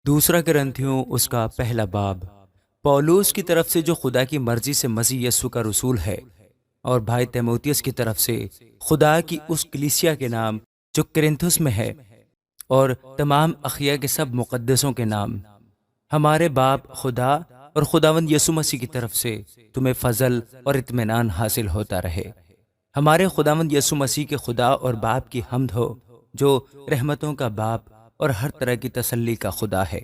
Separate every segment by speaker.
Speaker 1: دوسرا کرنتھیوں اس کا پہلا باب۔ پولوس کی طرف سے جو خدا کی مرضی سے مسیح یسوع کا رسول ہے، اور بھائی تیموتیس کی طرف سے خدا کی اس کلیسیا کے نام جو کرنتھس میں ہے، اور تمام اخیا کے سب مقدسوں کے نام، ہمارے باپ خدا اور خداوند یسوع مسیح کی طرف سے تمہیں فضل اور اطمینان حاصل ہوتا رہے۔ ہمارے خداوند یسوع مسیح کے خدا اور باپ کی حمد ہو، جو رحمتوں کا باپ اور ہر طرح کی تسلی کا خدا ہے۔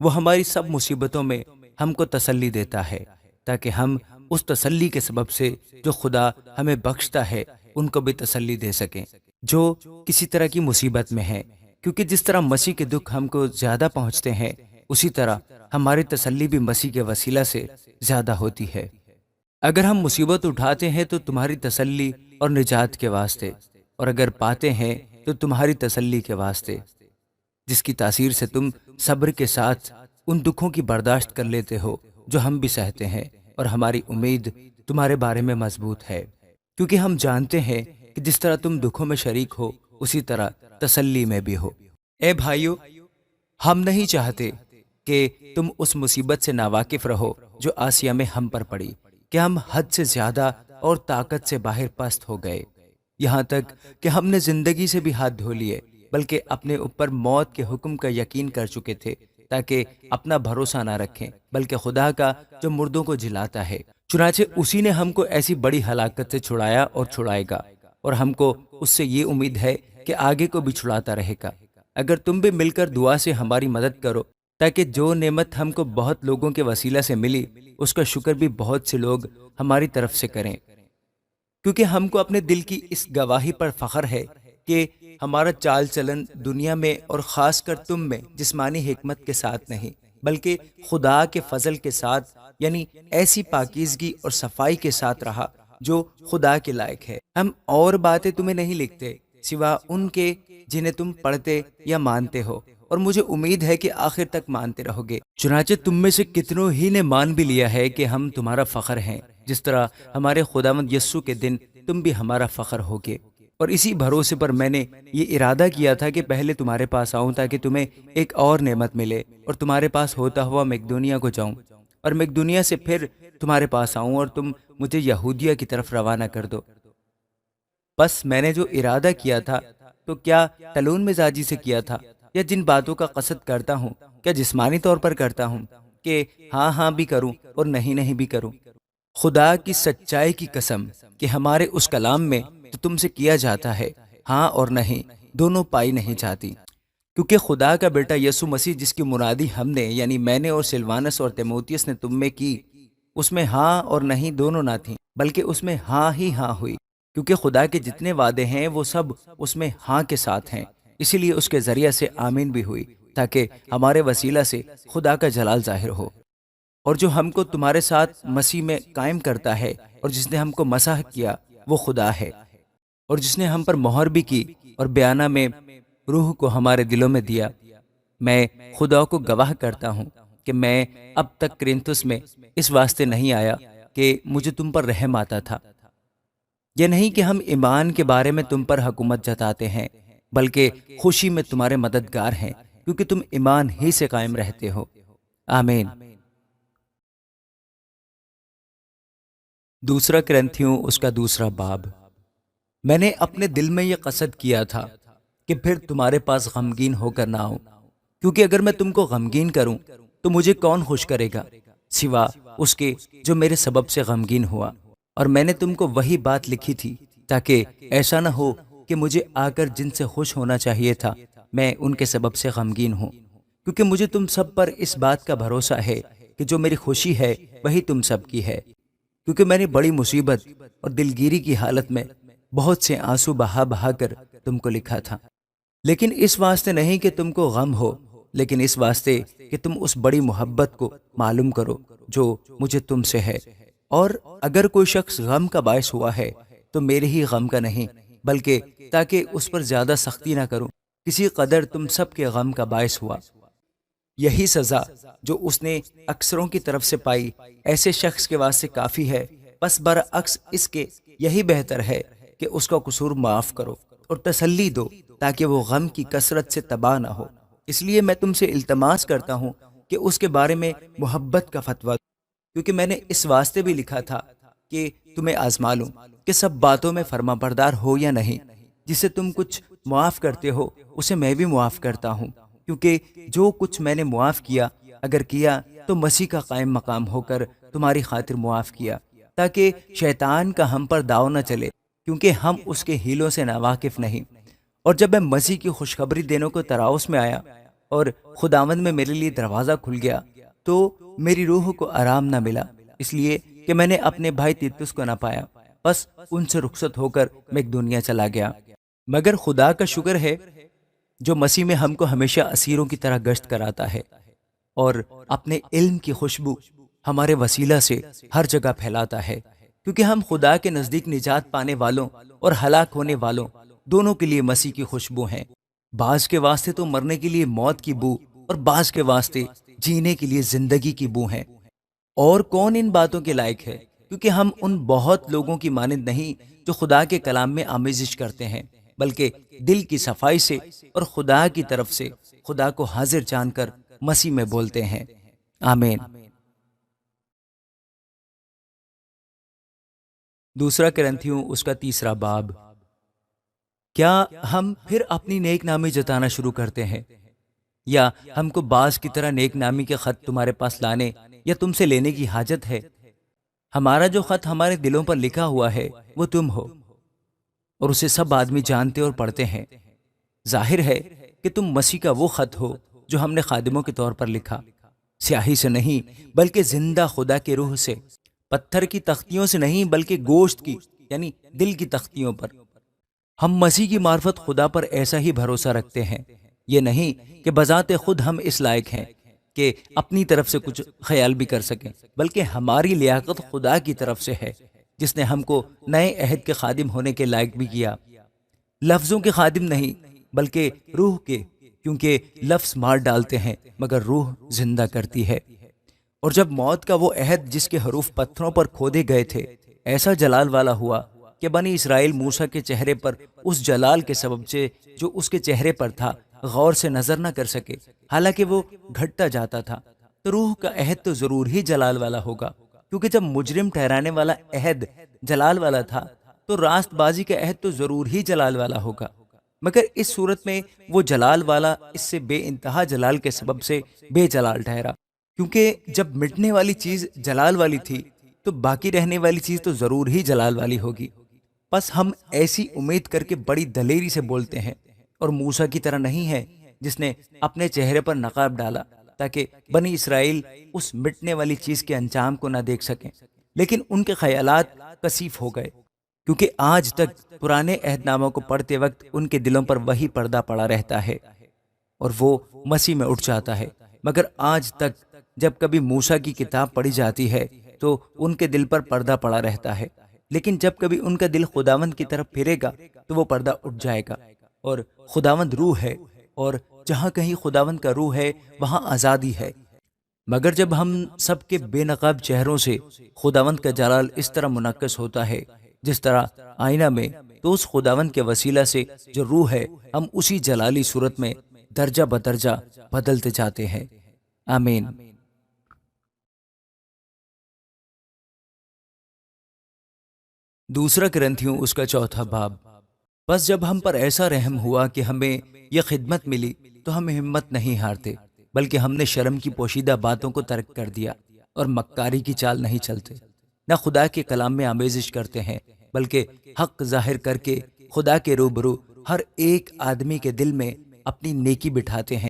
Speaker 1: وہ ہماری سب مصیبتوں میں ہم کو تسلی دیتا ہے، تاکہ ہم اس تسلی کے سبب سے جو خدا ہمیں بخشتا ہے ان کو بھی تسلی دے سکیں جو کسی طرح کی مصیبت میں ہیں، کیونکہ جس طرح مسیح کے دکھ ہم کو زیادہ پہنچتے ہیں، اسی طرح ہماری تسلی بھی مسیح کے وسیلہ سے زیادہ ہوتی ہے۔ اگر ہم مصیبت اٹھاتے ہیں تو تمہاری تسلی اور نجات کے واسطے، اور اگر پاتے ہیں تو تمہاری تسلی کے واسطے، جس کی تاثیر سے تم صبر کے ساتھ ان دکھوں کی برداشت کر لیتے ہو جو ہم بھی سہتے ہیں، اور ہماری امید تمہارے بارے میں مضبوط ہے، کیونکہ ہم جانتے ہیں کہ جس طرح تم دکھوں میں شریک ہو اسی طرح تسلی میں بھی ہو۔ اے بھائیو، ہم نہیں چاہتے کہ تم اس مصیبت سے ناواقف رہو جو آسیہ میں ہم پر پڑی، کہ ہم حد سے زیادہ اور طاقت سے باہر پست ہو گئے، یہاں تک کہ ہم نے زندگی سے بھی ہاتھ دھو لیے، بلکہ اپنے اوپر موت کے حکم کا یقین کر چکے تھے، تاکہ اپنا بھروسہ نہ رکھیں بلکہ خدا کا جو مردوں کو جلاتا ہے۔ چنانچہ اسی نے ہم کو ایسی بڑی ہلاکت سے چھڑایا اور چھڑائے گا، اور ہم کو اس سے یہ امید ہے کہ آگے کو بھی چھڑاتا رہے گا، اگر تم بھی مل کر دعا سے ہماری مدد کرو، تاکہ جو نعمت ہم کو بہت لوگوں کے وسیلہ سے ملی اس کا شکر بھی بہت سے لوگ ہماری طرف سے کریں، کیونکہ ہم کو اپنے دل کی اس گواہی پر فخر ہے کہ ہمارا چال چلن دنیا میں اور خاص کر تم میں جسمانی حکمت کے ساتھ نہیں، بلکہ خدا کے فضل کے ساتھ، یعنی ایسی پاکیزگی اور صفائی کے ساتھ رہا جو خدا کے لائق ہے۔ ہم اور باتیں تمہیں نہیں لکھتے سوا ان کے جنہیں تم پڑھتے یا مانتے ہو، اور مجھے امید ہے کہ آخر تک مانتے رہو گے۔ چنانچہ تم میں سے کتنوں ہی نے مان بھی لیا ہے کہ ہم تمہارا فخر ہیں، جس طرح ہمارے خداوند یسوع کے دن تم بھی ہمارا فخر ہوگے۔ اور اسی بھروسے پر میں نے یہ ارادہ کیا تھا کہ پہلے تمہارے پاس آؤں، تاکہ تمہیں ایک اور نعمت ملے، اور تمہارے پاس ہوتا ہوا مقدونیہ کو جاؤں، اور مقدونیہ سے پھر تمہارے پاس آؤں اور تم مجھے یہودیہ کی طرف روانہ کر دو۔ بس میں نے جو ارادہ کیا تھا تو کیا ٹلون مزاجی سے کیا تھا، یا جن باتوں کا قصد کرتا ہوں کیا جسمانی طور پر کرتا ہوں کہ ہاں ہاں بھی کروں اور نہیں نہیں بھی کروں؟ خدا کی سچائی کی قسم کہ ہمارے اس کلام میں تو تم سے کیا جاتا ہے ہاں اور نہیں دونوں پائی نہیں جاتی، کیونکہ خدا کا بیٹا یسوع مسیح جس کی منادی ہم نے یعنی میں نے اور سلوانس اور تیموتیس نے تم میں کی، اس میں ہاں اور نہیں دونوں نہ تھیں، بلکہ اس میں ہاں ہی ہاں ہوئی، کیونکہ خدا کے جتنے وعدے ہیں وہ سب اس میں ہاں کے ساتھ ہیں، اسی لیے اس کے ذریعے سے آمین بھی ہوئی، تاکہ ہمارے وسیلہ سے خدا کا جلال ظاہر ہو۔ اور جو ہم کو تمہارے ساتھ مسیح میں قائم کرتا ہے اور جس نے ہم کو مسح کیا وہ خدا ہے، اور جس نے ہم پر مہر بھی کی اور بیانہ میں روح کو ہمارے دلوں میں دیا۔ میں خدا کو گواہ کرتا ہوں کہ میں اب تک کرنتھس میں اس واسطے نہیں آیا کہ مجھے تم پر رحم آتا تھا، یہ نہیں کہ ہم ایمان کے بارے میں تم پر حکومت جتاتے ہیں، بلکہ خوشی میں تمہارے مددگار ہیں، کیونکہ تم ایمان ہی سے قائم رہتے ہو۔ آمین۔ دوسرا کرنتھیوں اس کا دوسرا باب۔ میں نے اپنے دل میں یہ قصد کیا تھا کہ پھر تمہارے پاس غمگین ہو کر نہ آؤں، کیونکہ اگر میں تم کو غمگین کروں تو مجھے کون خوش کرے گا سوا اس کے جو میرے سبب سے غمگین ہوا۔ اور میں نے تم کو وہی بات لکھی تھی تاکہ ایسا نہ ہو کہ مجھے آ کر جن سے خوش ہونا چاہیے تھا میں ان کے سبب سے غمگین ہوں، کیونکہ مجھے تم سب پر اس بات کا بھروسہ ہے کہ جو میری خوشی ہے وہی تم سب کی ہے، کیونکہ میں نے بڑی مصیبت اور دلگیری کی حالت میں بہت سے آنسو بہا بہا کر تم کو لکھا تھا، لیکن اس واسطے نہیں کہ تم کو غم ہو، لیکن اس واسطے کہ تم اس بڑی محبت کو معلوم کرو جو مجھے تم سے ہے۔ اور اگر کوئی شخص غم کا باعث ہوا ہے تو میرے ہی غم کا نہیں، بلکہ تاکہ اس پر زیادہ سختی نہ کروں، کسی قدر تم سب کے غم کا باعث ہوا۔ یہی سزا جو اس نے اکثروں کی طرف سے پائی ایسے شخص کے واسطے کافی ہے، بس برعکس اس کے یہی بہتر ہے کہ اس کا قصور معاف کرو اور تسلی دو، تاکہ وہ غم کی کثرت سے تباہ نہ ہو۔ اس لیے میں تم سے التماس کرتا ہوں کہ اس کے بارے میں محبت کا فتویٰ دو، کیونکہ میں نے اس واسطے بھی لکھا تھا کہ تمہیں آزما لوں کہ سب باتوں میں فرما بردار ہو یا نہیں۔ جسے تم کچھ معاف کرتے ہو اسے میں بھی معاف کرتا ہوں، کیونکہ جو کچھ میں نے معاف کیا اگر کیا تو مسیح کا قائم مقام ہو کر تمہاری خاطر معاف کیا، تاکہ شیطان کا ہم پر داؤ نہ چلے، کیونکہ ہم اس کے ہیلوں سے ناواقف نہیں۔ اور جب میں مسیح کی خوشخبری دینے کو تراؤس میں آیا اور خداوند میں میرے لیے دروازہ کھل گیا، تو میری روح کو آرام نہ ملا، اس لیے کہ میں نے اپنے بھائی تیتس کو نہ پایا، بس ان سے رخصت ہو کر میں ایک دنیا چلا گیا۔ مگر خدا کا شکر ہے جو مسیح میں ہم کو ہمیشہ اسیروں کی طرح گشت کراتا ہے اور اپنے علم کی خوشبو ہمارے وسیلہ سے ہر جگہ پھیلاتا ہے، کیونکہ ہم خدا کے نزدیک نجات پانے والوں اور ہلاک ہونے والوں دونوں کے لیے مسیح کی خوشبو ہیں۔ بعض کے واسطے تو مرنے کے لیے موت کی بو اور بعض کے واسطے جینے کے لیے زندگی کی بو ہیں۔ اور کون ان باتوں کے لائق ہے؟ کیونکہ ہم ان بہت لوگوں کی مانند نہیں جو خدا کے کلام میں آمیزش کرتے ہیں، بلکہ دل کی صفائی سے اور خدا کی طرف سے خدا کو حاضر جان کر مسیح میں بولتے ہیں۔ آمین۔ دوسرا کرنتھیوں اس کا 3 باب۔ کیا ہم پھر اپنی نیک نامی جتانا شروع کرتے ہیں، یا ہم کو بعض کی طرح نیک نامی کے خط تمہارے پاس لانے یا تم سے لینے کی حاجت ہے؟ ہمارا جو خط ہمارے دلوں پر لکھا ہوا ہے وہ تم ہو، اور اسے سب آدمی جانتے اور پڑھتے ہیں۔ ظاہر ہے کہ تم مسیح کا وہ خط ہو جو ہم نے خادموں کے طور پر لکھا، سیاہی سے نہیں بلکہ زندہ خدا کے روح سے، پتھر کی تختیوں سے نہیں بلکہ گوشت کی یعنی دل کی تختیوں پر۔ ہم مسیح کی معرفت خدا پر ایسا ہی بھروسہ رکھتے ہیں، یہ نہیں کہ بذات خود ہم اس لائق ہیں کہ اپنی طرف سے کچھ خیال بھی کر سکیں، بلکہ ہماری لیاقت خدا کی طرف سے ہے، جس نے ہم کو نئے عہد کے خادم ہونے کے لائق بھی کیا، لفظوں کے خادم نہیں بلکہ روح کے، کیونکہ لفظ مار ڈالتے ہیں مگر روح زندہ کرتی ہے۔ اور جب موت کا وہ عہد جس کے حروف پتھروں پر کھودے گئے تھے ایسا جلال والا ہوا کہ بنی اسرائیل موسیٰ کے چہرے پر اس جلال کے سبب سے جو اس کے چہرے پر تھا غور سے نظر نہ کر سکے، حالانکہ وہ گھٹتا جاتا تھا، تو روح کا عہد تو ضرور ہی جلال والا ہوگا، کیونکہ جب مجرم ٹھہرانے والا عہد جلال والا تھا تو راست بازی کا عہد تو ضرور ہی جلال والا ہوگا۔ مگر اس صورت میں وہ جلال والا اس سے بے انتہا جلال کے سبب سے بے جلال ٹھہرا، کیونکہ جب مٹنے والی چیز جلال والی تھی تو باقی رہنے والی چیز تو ضرور ہی جلال والی ہوگی۔ بس ہم ایسی امید کر کے بڑی دلیری سے بولتے ہیں، اور موسیٰ کی طرح نہیں ہے جس نے اپنے چہرے پر نقاب ڈالا تاکہ بنی اسرائیل اس مٹنے والی چیز کے انجام کو نہ دیکھ سکیں، لیکن ان کے خیالات کثیف ہو گئے، کیونکہ آج تک پرانے عہد ناموں کو پڑھتے وقت ان کے دلوں پر وہی پردہ پڑا رہتا ہے اور وہ مسیح میں اٹھ جاتا ہے۔ مگر آج تک جب کبھی موسیٰ کی کتاب پڑھی جاتی ہے تو ان کے دل پر پردہ پڑا رہتا ہے، لیکن جب کبھی ان کا دل خداوند کی طرف پھرے گا تو وہ پردہ اٹھ جائے گا۔ اور خداوند روح ہے، اور جہاں کہیں خداوند کا روح ہے وہاں آزادی ہے۔ مگر جب ہم سب کے بے نقاب چہروں سے خداوند کا جلال اس طرح منعکس ہوتا ہے جس طرح آئینہ میں، تو اس خداوند کے وسیلہ سے جو روح ہے ہم اسی جلالی صورت میں درجہ بدرجہ بدلتے جاتے ہیں۔ آمین۔ دوسرا کرنتھیوں اس کا 4 باب۔ بس جب ہم پر ایسا رحم ہوا کہ ہمیں یہ خدمت ملی تو ہم ہمت نہیں ہارتے، بلکہ ہم نے شرم کی پوشیدہ باتوں کو ترک کر دیا اور مکاری کی چال نہیں چلتے، نہ خدا کے کلام میں آمیزش کرتے ہیں، بلکہ حق ظاہر کر کے خدا کے روبرو ہر ایک آدمی کے دل میں اپنی نیکی بٹھاتے ہیں۔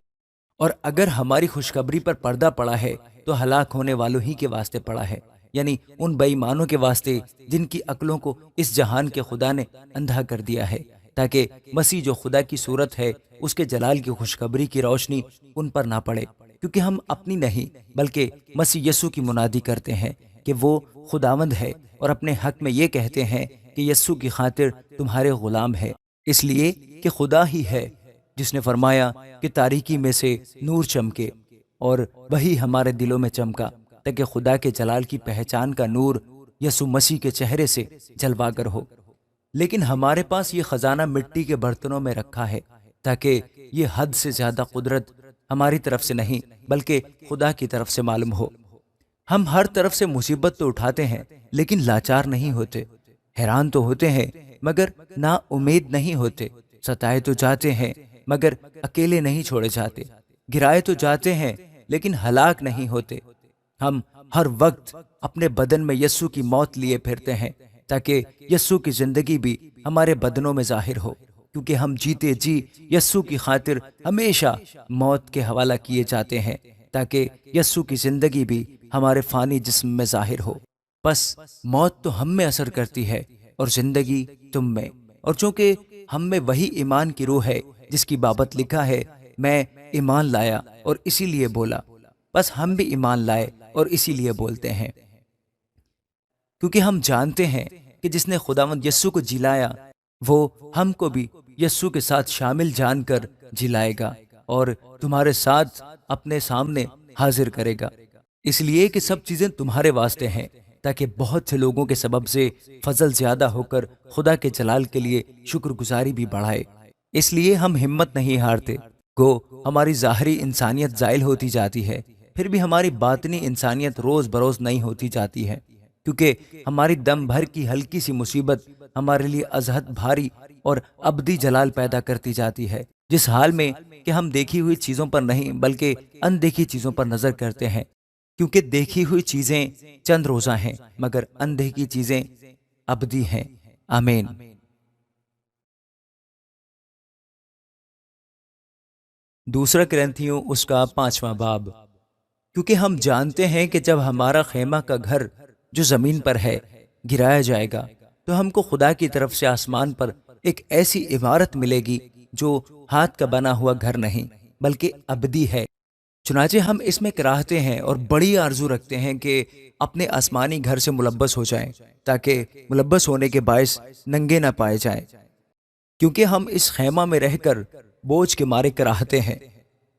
Speaker 1: اور اگر ہماری خوشخبری پر پردہ پڑا ہے تو ہلاک ہونے والوں ہی کے واسطے پڑا ہے، یعنی ان بے ایمانوں کے واسطے جن کی عقلوں کو اس جہان کے خدا نے اندھا کر دیا ہے، تاکہ مسیح جو خدا کی صورت ہے اس کے جلال کی خوشخبری کی روشنی ان پر نہ پڑے، کیونکہ ہم اپنی نہیں بلکہ مسیح یسوع کی منادی کرتے ہیں کہ وہ خداوند ہے، اور اپنے حق میں یہ کہتے ہیں کہ یسوع کی خاطر تمہارے غلام ہے، اس لیے کہ خدا ہی ہے جس نے فرمایا کہ تاریکی میں سے نور چمکے، اور وہی ہمارے دلوں میں چمکا تاکہ خدا کے جلال کی پہچان کا نور یسوع مسیح کے چہرے سے جلواگر ہو۔ لیکن ہمارے پاس یہ خزانہ مٹی کے برتنوں میں رکھا ہے تاکہ یہ حد سے زیادہ قدرت ہماری طرف سے نہیں بلکہ خدا کی طرف سے معلوم ہو۔ ہم ہر طرف سے مصیبت تو اٹھاتے ہیں لیکن لاچار نہیں ہوتے، حیران تو ہوتے ہیں مگر نا امید نہیں ہوتے، ستائے تو جاتے ہیں مگر اکیلے نہیں چھوڑے جاتے، گرائے تو جاتے ہیں لیکن ہلاک نہیں ہوتے۔ ہم ہر وقت اپنے بدن میں یسوع کی موت لیے پھرتے ہیں تاکہ یسوع کی زندگی بھی ہمارے بدنوں میں ظاہر ہو، کیونکہ ہم جیتے جی یسوع کی خاطر ہمیشہ موت کے حوالہ کیے جاتے ہیں تاکہ یسوع کی زندگی بھی ہمارے فانی جسم میں ظاہر ہو۔ پس موت تو ہم میں اثر کرتی ہے اور زندگی تم میں، اور چونکہ ہم میں وہی ایمان کی روح ہے جس کی بابت لکھا ہے، میں ایمان لایا اور اسی لیے بولا، بس ہم بھی ایمان لائے اور اسی لیے بولتے ہیں، کیونکہ ہم جانتے ہیں کہ جس نے خداوند یسوع کو جلایا وہ ہم کو بھی یسوع کے ساتھ شامل جان کر جلائے گا اور تمہارے ساتھ اپنے سامنے حاضر کرے گا، اس لیے کہ سب چیزیں تمہارے واسطے ہیں تاکہ بہت سے لوگوں کے سبب سے فضل زیادہ ہو کر خدا کے جلال کے لیے شکر گزاری بھی بڑھائے۔ اس لیے ہم ہمت نہیں ہارتے، گو ہماری ظاہری انسانیت زائل ہوتی جاتی ہے، پھر بھی ہماری باطنی انسانیت روز بروز نئی ہوتی جاتی ہے، کیونکہ ہماری دم بھر کی ہلکی سی مصیبت ہمارے لیے ازحد بھاری اور ابدی جلال پیدا کرتی جاتی ہے، جس حال میں کہ ہم دیکھی ہوئی چیزوں پر نہیں بلکہ اندیکھی چیزوں پر نظر کرتے ہیں، کیونکہ دیکھی ہوئی چیزیں چند روزہ ہیں مگر اندیکھی چیزیں ابدی ہیں۔ آمین۔ دوسرا کرنتھیوں اس کا 5واں باب۔ کیونکہ ہم جانتے ہیں کہ جب ہمارا خیمہ کا گھر جو زمین پر ہے گرایا جائے گا تو ہم کو خدا کی طرف سے آسمان پر ایک ایسی عمارت ملے گی جو ہاتھ کا بنا ہوا گھر نہیں بلکہ ابدی ہے۔ چنانچہ ہم اس میں کراہتے ہیں اور بڑی آرزو رکھتے ہیں کہ اپنے آسمانی گھر سے ملبس ہو جائیں، تاکہ ملبس ہونے کے باعث ننگے نہ پائے جائیں، کیونکہ ہم اس خیمہ میں رہ کر بوجھ کے مارے کراہتے ہیں،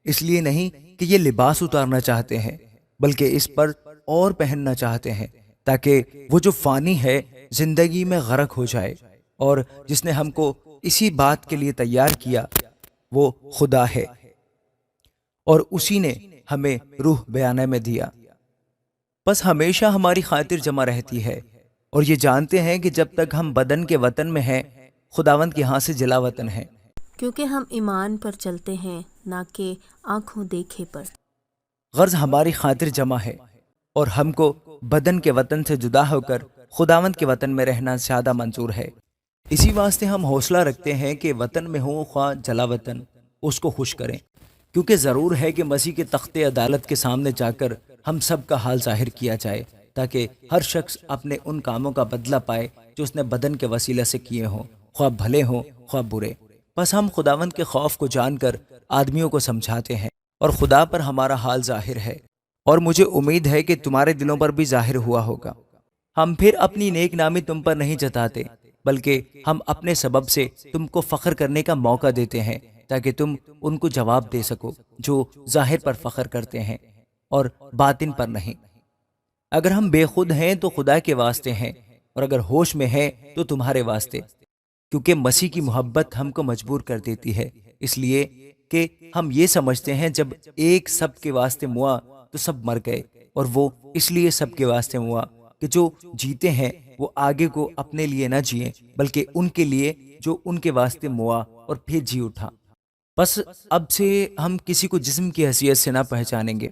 Speaker 1: اس لیے نہیں کہ یہ لباس اتارنا چاہتے ہیں بلکہ اس پر اور پہننا چاہتے ہیں، تاکہ وہ جو فانی ہے زندگی میں غرق ہو جائے، اور جس نے ہم کو اسی بات کے لیے تیار کیا وہ خدا ہے، اور اسی نے ہمیں روح بیانہ میں دیا، بس ہمیشہ ہماری خاطر جمع رہتی ہے، اور یہ جانتے ہیں کہ جب تک ہم بدن کے وطن میں ہیں خداوند کے ہاں سے جلا وطن ہے،
Speaker 2: کیونکہ ہم ایمان پر چلتے ہیں نہ کہ آنکھوں دیکھے پر۔
Speaker 1: غرض ہماری خاطر جمع ہے، اور ہم کو بدن کے وطن سے جدا ہو کر خداوند کے وطن میں رہنا زیادہ منظور ہے۔ اسی واسطے ہم حوصلہ رکھتے ہیں کہ وطن میں ہو خواہ جلا وطن اس کو خوش کریں، کیونکہ ضرور ہے کہ مسیح کے تخت عدالت کے سامنے جا کر ہم سب کا حال ظاہر کیا جائے، تاکہ ہر شخص اپنے ان کاموں کا بدلہ پائے جو اس نے بدن کے وسیلہ سے کیے ہوں، خواہ بھلے ہوں خواہ برے۔ بس ہم خداوند کے خوف کو جان کر آدمیوں کو سمجھاتے ہیں، اور خدا پر ہمارا حال ظاہر ہے، اور مجھے امید ہے کہ تمہارے دلوں پر بھی ظاہر ہوا ہوگا۔ ہم پھر اپنی نیک نامی تم پر نہیں جتاتے بلکہ ہم اپنے سبب سے تم کو فخر کرنے کا موقع دیتے ہیں، تاکہ تم ان کو جواب دے سکو جو ظاہر پر فخر کرتے ہیں اور باطن پر نہیں۔ اگر ہم بے خود ہیں تو خدا کے واسطے ہیں، اور اگر ہوش میں ہیں تو تمہارے واسطے، کیونکہ مسیح کی محبت ہم کو مجبور کر دیتی ہے، اس لیے کہ ہم یہ سمجھتے ہیں جب ایک سب کے واسطے موا تو سب مر گئے، اور وہ اس لیے سب کے واسطے موا کہ جو جیتے ہیں وہ آگے کو اپنے لیے نہ جئیں بلکہ ان کے لیے جو ان کے واسطے موا اور پھر جی اٹھا۔ بس اب سے ہم کسی کو جسم کی حیثیت سے نہ پہچانیں گے،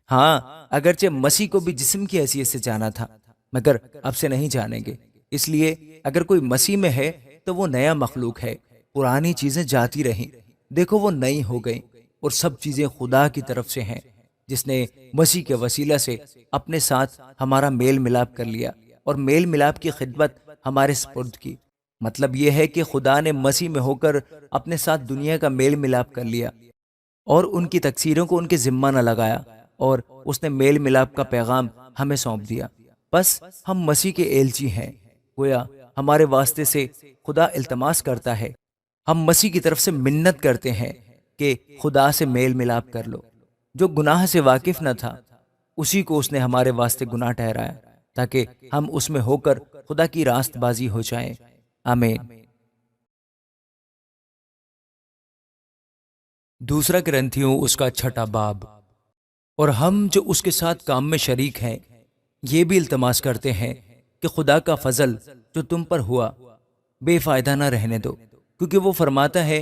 Speaker 1: ہاں اگرچہ مسیح کو بھی جسم کی حیثیت سے جانا تھا مگر اب سے نہیں جانیں گے، اس لیے اگر کوئی مسیح میں ہے تو وہ نیا مخلوق ہے، پرانی چیزیں جاتی رہیں، دیکھو وہ نئی ہو گئیں، اور سب چیزیں خدا کی طرف سے ہیں، جس نے مسیح کے وسیلہ سے اپنے ساتھ ہمارا میل ملاپ کر لیا اور میل ملاپ کی خدمت ہمارے سپرد کی۔ مطلب یہ ہے کہ خدا نے مسیح میں ہو کر اپنے ساتھ دنیا کا میل ملاپ کر لیا اور ان کی تقصیروں کو ان کے ذمہ نہ لگایا، اور اس نے میل ملاپ کا پیغام ہمیں سونپ دیا۔ بس ہم مسیح کے ایلچی ہیں، گویا ہمارے واسطے سے خدا التماس کرتا ہے، ہم مسیح کی طرف سے منت کرتے ہیں کہ خدا سے میل ملاپ کر لو۔ جو گناہ سے واقف نہ تھا اسی کو اس نے ہمارے واسطے گناہ ٹھہرایا، تاکہ ہم اس میں ہو کر خدا کی راست بازی ہو جائیں۔ آمین۔ دوسرا گرنتھیوں اس کا 6واں باب۔ اور ہم جو اس کے ساتھ کام میں شریک ہیں یہ بھی التماس کرتے ہیں کہ خدا کا فضل جو تم پر ہوا بے فائدہ نہ رہنے دو، کیونکہ وہ فرماتا ہے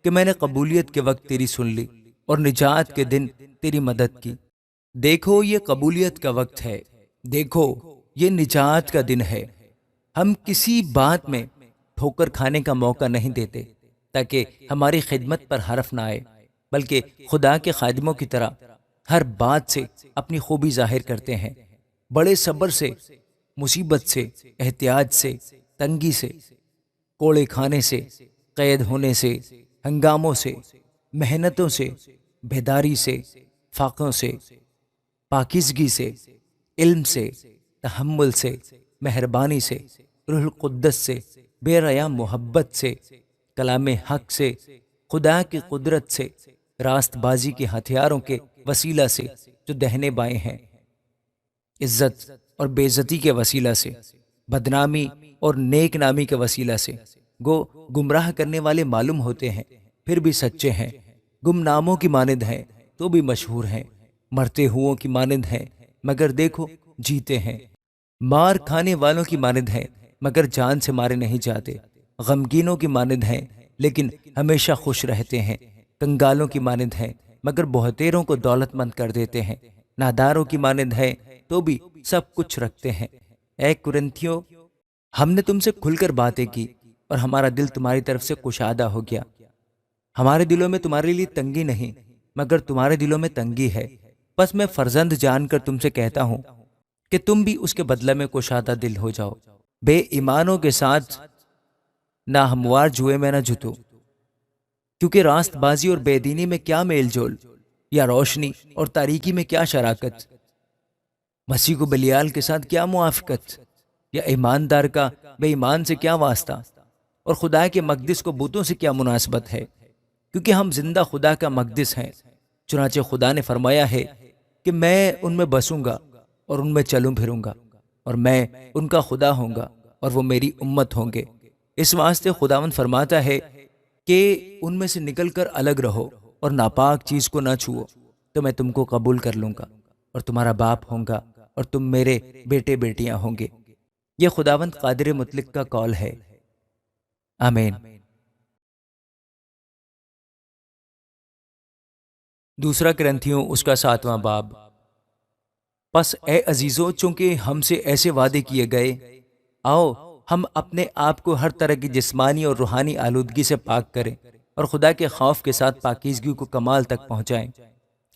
Speaker 1: کہ میں نے قبولیت کے وقت تیری سن لی اور نجات کے دن تیری مدد کی۔ دیکھو یہ قبولیت کا وقت ہے، دیکھو یہ نجات کا دن ہے۔ ہم کسی بات میں ٹھوکر کھانے کا موقع نہیں دیتے تاکہ ہماری خدمت پر حرف نہ آئے، بلکہ خدا کے خادموں کی طرح ہر بات سے اپنی خوبی ظاہر کرتے ہیں، بڑے صبر سے، مصیبت سے، احتیاط سے، تنگی سے، کوڑے کھانے سے، قید ہونے سے، ہنگاموں سے، محنتوں سے، بیداری سے، فاقوں سے، پاکیزگی سے، علم سے، تحمل سے، مہربانی سے، روح القدس سے، بے ریا محبت سے، کلام حق سے، خدا کی قدرت سے، راست بازی کے ہتھیاروں کے وسیلہ سے جو دہنے بائیں ہیں، عزت اور بے عزتی کے وسیلہ سے، بدنامی اور نیک نامی کے وسیلہ سے۔ گو گمراہ کرنے والے معلوم ہوتے ہیں پھر بھی سچے ہیں، گمناموں کی مانند ہیں تو بھی مشہور ہیں، مرتے ہوں کی مانند ہیں مگر دیکھو جیتے ہیں، مار کھانے والوں کی مانند ہیں مگر جان سے مارے نہیں جاتے، غمگینوں کی مانند ہیں لیکن ہمیشہ خوش رہتے ہیں، کنگالوں کی مانند ہیں مگر بہتیروں کو دولت مند کر دیتے ہیں، ناداروں کی مانند ہیں تو بھی سب کچھ رکھتے ہیں۔ اے کرنتھیوں، ہم نے تم سے کھل کر باتیں کی اور ہمارا دل تمہاری طرف سے کشادہ ہو گیا۔ ہمارے دلوں میں تمہارے لیے تنگی نہیں مگر تمہارے دلوں میں تنگی ہے، بس میں فرزند جان کر تم سے کہتا ہوں کہ تم بھی اس کے بدلے میں کشادہ دل ہو جاؤ۔ بے ایمانوں کے ساتھ نہ ہموار جوئے میں نہ جتو، کیونکہ راست بازی اور بے دینی میں کیا میل جول، یا روشنی اور تاریکی میں کیا شراکت، مسیح کو بلیال کے ساتھ کیا موافقت، یا ایماندار کا بے ایمان سے کیا واسطہ، اور خدا کے مقدس کو بتوں سے کیا مناسبت ہے، کیونکہ ہم زندہ خدا کا مقدس ہیں۔ چنانچہ خدا نے فرمایا ہے کہ میں ان میں بسوں گا اور ان میں چلوں پھروں گا، اور میں ان کا خدا ہوں گا اور وہ میری امت ہوں گے۔ اس واسطے خداوند فرماتا ہے کہ ان میں سے نکل کر الگ رہو اور ناپاک چیز کو نہ چھوؤ، تو میں تم کو قبول کر لوں گا اور تمہارا باپ ہوں گا اور تم میرے بیٹے بیٹیاں ہوں گے۔ یہ خداوند قادر مطلق کا قول ہے۔ آمین۔ دوسرا کرنتھیوں اس کا 7واں باب۔ پس اے عزیزو، چونکہ ہم سے ایسے وعدے کیے گئے، آؤ ہم اپنے آپ کو ہر طرح کی جسمانی اور روحانی آلودگی سے پاک کریں اور خدا کے خوف کے ساتھ پاکیزگی کو کمال تک پہنچائیں۔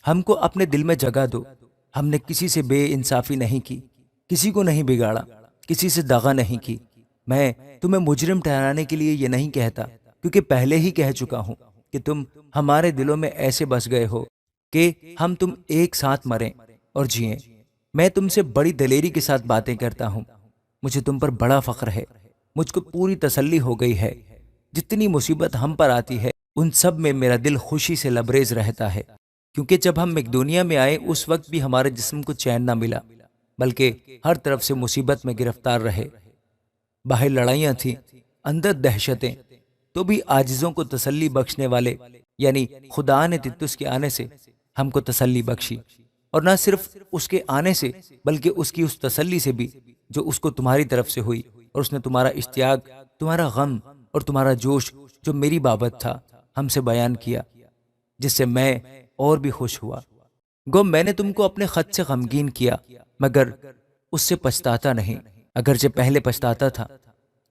Speaker 1: ہم کو اپنے دل میں جگہ دو، ہم نے کسی سے بے انصافی نہیں کی، کسی کو نہیں بگاڑا، کسی سے دغا نہیں کی۔ میں تمہیں مجرم ٹھہرانے کے لیے یہ نہیں کہتا، کیونکہ پہلے ہی کہہ چکا ہوں کہ تم ہمارے دلوں میں ایسے بس گئے ہو کہ ہم تم ایک ساتھ مریں اور جئیں۔ میں تم سے بڑی دلیری کے ساتھ باتیں کرتا ہوں، مجھے تم پر بڑا فخر ہے، مجھ کو پوری تسلی ہو گئی ہے۔ جتنی مصیبت ہم پر آتی ہے ان سب میں میرا دل خوشی سے لبریز رہتا ہے، کیونکہ جب ہم مقدونیہ میں آئے اس وقت بھی ہمارے جسم کو چین نہ ملا، بلکہ ہر طرف سے مصیبت میں گرفتار رہے۔ باہر لڑائیاں تھیں، اندر دہشتیں، تو بھی عاجزوں کو تسلی بخشنے والے یعنی خدا نے تیتس کے آنے سے ہم کو تسلی بخشی، اور نہ صرف اس کے آنے سے بلکہ اس کی اس تسلی سے بھی جو اس کو تمہاری طرف سے ہوئی، اور اس نے تمہارا اشتیاق، تمہارا غم اور تمہارا جوش جو میری بابت تھا ہم سے بیان کیا، جس سے میں اور بھی خوش ہوا۔ گو میں نے تم کو اپنے خط سے غمگین کیا مگر اس سے پچھتاتا نہیں، اگرچہ پہلے پچھتاتا تھا،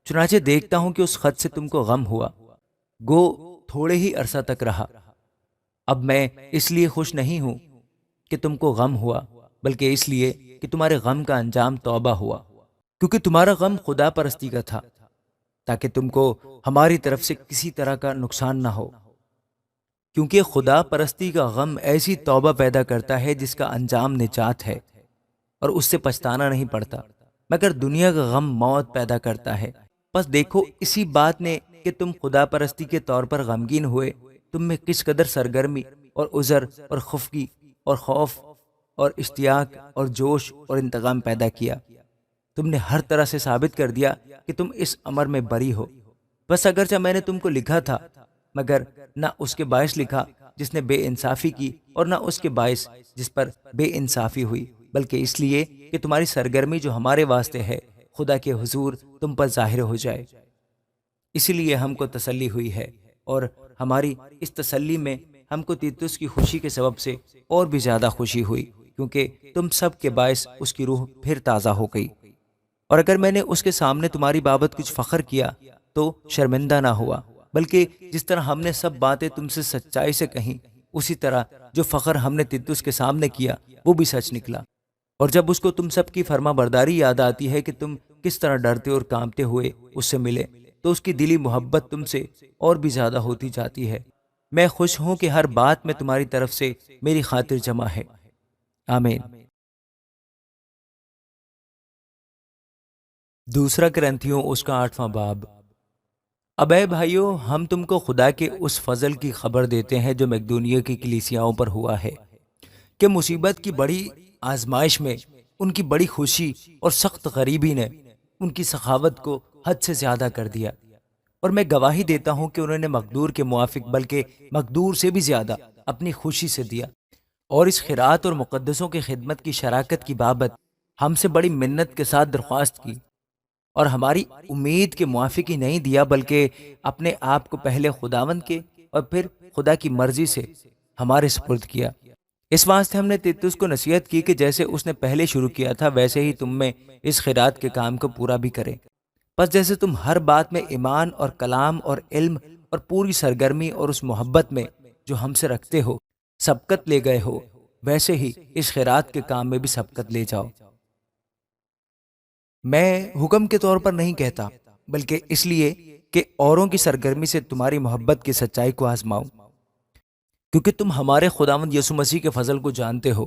Speaker 1: چنانچہ دیکھتا ہوں کہ اس خط سے تم کو غم ہوا، گو تھوڑے ہی عرصہ تک رہا۔ اب میں اس لیے خوش نہیں ہوں کہ تم کو غم ہوا، بلکہ اس لیے کہ تمہارے غم کا انجام توبہ ہوا، کیونکہ تمہارا غم خدا پرستی کا تھا، تاکہ تم کو ہماری طرف سے کسی طرح کا نقصان نہ ہو، کیونکہ خدا پرستی کا غم ایسی توبہ پیدا کرتا ہے جس کا انجام نجات ہے، اور اس سے پچھتانا نہیں پڑتا، مگر دنیا کا غم موت پیدا کرتا ہے۔ بس دیکھو اسی بات نے کہ تم خدا پرستی کے طور پر غمگین ہوئے تم میں کس قدر سرگرمی اور عذر اور خفگی اور خوف اور اشتیاق اور جوش اور انتقام پیدا کیا۔ تم نے ہر طرح سے ثابت کر دیا کہ تم اس امر میں بری ہو۔ بس اگرچہ میں نے تم کو لکھا تھا، مگر نہ اس کے باعث لکھا جس نے بے انصافی کی اور نہ اس کے باعث جس پر بے انصافی ہوئی، بلکہ اس لیے کہ تمہاری سرگرمی جو ہمارے واسطے ہے خدا کے حضور تم پر ظاہر ہو جائے۔ اسی لیے ہم کو تسلی ہوئی ہے، اور ہماری اس تسلی میں ہم کو تیتس کی خوشی کے سبب سے اور بھی زیادہ خوشی ہوئی، کیونکہ تم سب کے باعث اس کی روح پھر تازہ ہو گئی۔ اور اگر میں نے اس کے سامنے تمہاری بابت کچھ فخر کیا تو شرمندہ نہ ہوا، بلکہ جس طرح ہم نے سب باتیں تم سے سچائی سے کہیں، اسی طرح جو فخر ہم نے تیتس کے سامنے کیا وہ بھی سچ نکلا۔ اور جب اس کو تم سب کی فرما برداری یاد آتی ہے کہ تم کس طرح ڈرتے اور کانپتے ہوئے اس سے ملے، تو اس کی دلی محبت تم سے اور بھی زیادہ ہوتی جاتی ہے۔ میں خوش ہوں کہ ہر بات میں تمہاری طرف سے میری خاطر جمع ہے۔ آمین۔ دوسرا کرنتھیوں اس کا 8واں باب۔ اب اے بھائیو، ہم تم کو خدا کے اس فضل کی خبر دیتے ہیں جو مقدونیہ کی کلیسیاؤں پر ہوا ہے، کہ مصیبت کی بڑی آزمائش میں ان کی بڑی خوشی اور سخت غریبی نے ان کی سخاوت کو حد سے زیادہ کر دیا، اور میں گواہی دیتا ہوں کہ انہوں نے مقدور کے موافق بلکہ مقدور سے بھی زیادہ اپنی خوشی سے دیا، اور اس خیرات اور مقدسوں کی خدمت کی شراکت کی بابت ہم سے بڑی منت کے ساتھ درخواست کی، اور ہماری امید کے موافق ہی نہیں دیا، بلکہ اپنے آپ کو پہلے خداوند کے اور پھر خدا کی مرضی سے ہمارے سپرد کیا۔ اس واسطے ہم نے تیتس کو نصیحت کی کہ جیسے اس نے پہلے شروع کیا تھا ویسے ہی تم میں اس خیرات کے کام کو پورا بھی کرے۔ پس جیسے تم ہر بات میں ایمان اور کلام اور علم اور پوری سرگرمی اور اس محبت میں جو ہم سے رکھتے ہو سبقت لے گئے ہو، ویسے ہی اس خیرات کے کام میں بھی سبقت لے جاؤ۔ میں حکم کے طور پر نہیں کہتا، بلکہ اس لیے کہ اوروں کی سرگرمی سے تمہاری محبت کی سچائی کو آزماؤں، کیونکہ تم ہمارے خداوند یسوع مسیح کے فضل کو جانتے ہو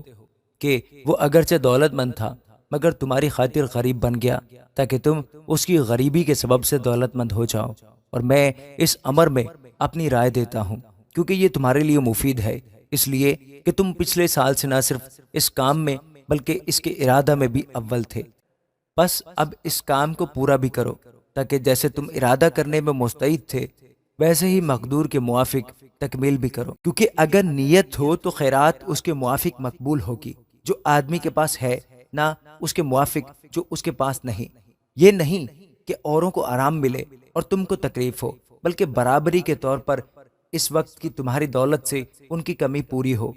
Speaker 1: کہ وہ اگرچہ دولت مند تھا مگر تمہاری خاطر غریب بن گیا، تاکہ تم اس کی غریبی کے سبب سے دولت مند ہو جاؤ۔ اور میں اس امر میں اپنی رائے دیتا ہوں، کیونکہ یہ تمہارے لیے مفید ہے، اس لیے کہ تم پچھلے سال سے نہ صرف اس کام میں بلکہ اس کے ارادہ میں بھی اول تھے۔ بس اب اس کام کو پورا بھی کرو، تاکہ جیسے تم ارادہ کرنے میں مستعد تھے ویسے ہی مقدور کے موافق تکمیل بھی کرو، کیونکہ اگر نیت ہو تو خیرات اس کے موافق مقبول ہوگی جو آدمی کے پاس ہے، نہ اس کے موافق جو اس کے پاس نہیں۔ یہ نہیں کہ اوروں کو آرام ملے اور تم کو تکلیف ہو، بلکہ برابری کے طور پر اس وقت کی تمہاری دولت سے ان کی کمی پوری ہو،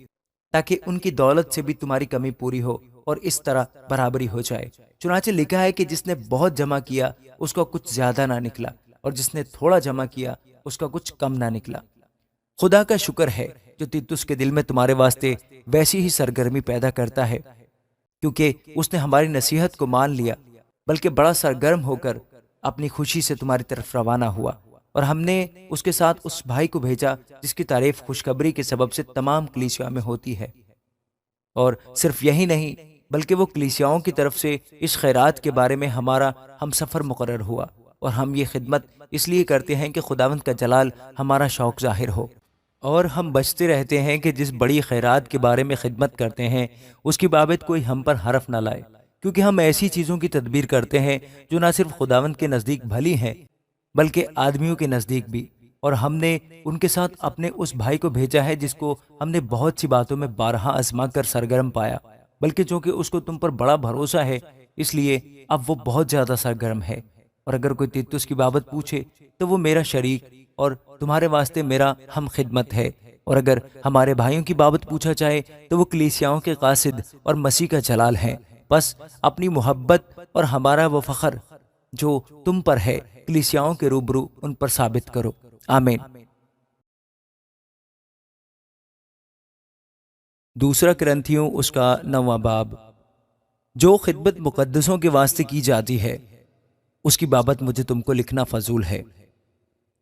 Speaker 1: تاکہ ان کی دولت سے بھی تمہاری کمی پوری ہو اور اس طرح برابری ہو جائے۔ چنانچہ لکھا ہے کہ جس نے بہت جمع کیا اس کا کچھ زیادہ نہ نکلا، اور جس نے تھوڑا جمع کیا اس کا کچھ کم نہ نکلا۔ خدا کا شکر ہے جو تیتس کے دل میں تمہارے واسطے ویسی ہی سرگرمی پیدا کرتا ہے، کیونکہ اس نے ہماری نصیحت کو مان لیا، بلکہ بڑا سرگرم ہو کر اپنی خوشی سے تمہاری طرف روانہ ہوا۔ اور ہم نے اس کے ساتھ اس بھائی کو بھیجا جس کی تعریف خوشخبری کے سبب سے تمام کلیسیاؤں میں ہوتی ہے۔ اور صرف یہی نہیں بلکہ وہ کلیسیاؤں کی طرف سے اس خیرات کے بارے میں ہمارا ہم سفر مقرر ہوا، اور ہم یہ خدمت اس لیے کرتے ہیں کہ خداوند کا جلال ہمارا شوق ظاہر ہو۔ اور ہم بچتے رہتے ہیں کہ جس بڑی خیرات کے بارے میں خدمت کرتے ہیں اس کی بابت کوئی ہم پر حرف نہ لائے، کیونکہ ہم ایسی چیزوں کی تدبیر کرتے ہیں جو نہ صرف خداوند کے نزدیک بھلی ہیں بلکہ آدمیوں کے نزدیک بھی۔ اور ہم نے ان کے ساتھ اپنے اس بھائی کو بھیجا ہے جس کو ہم نے بہت سی باتوں میں بارہا آزما کر سرگرم پایا، بلکہ چونکہ اس کو تم پر بڑا بھروسہ ہے اس لیے اب وہ بہت زیادہ سرگرم ہے۔ اور اگر کوئی تیتس کی بابت پوچھے تو وہ میرا شریک اور تمہارے واسطے میرا ہم خدمت ہے، اور اگر ہمارے بھائیوں کی بابت پوچھا جائے تو وہ کلیسیاؤں کے قاصد اور مسیح کا جلال ہیں۔ بس اپنی محبت اور ہمارا وہ فخر جو تم پر ہے کلیسیاؤں کے روبرو ان پر ثابت کرو۔ آمین۔ دوسرا کرنتھیوں اس کا 9واں باب۔ جو خدمت مقدسوں کے واسطے کی جاتی ہے اس کی بابت مجھے تم کو لکھنا فضول ہے،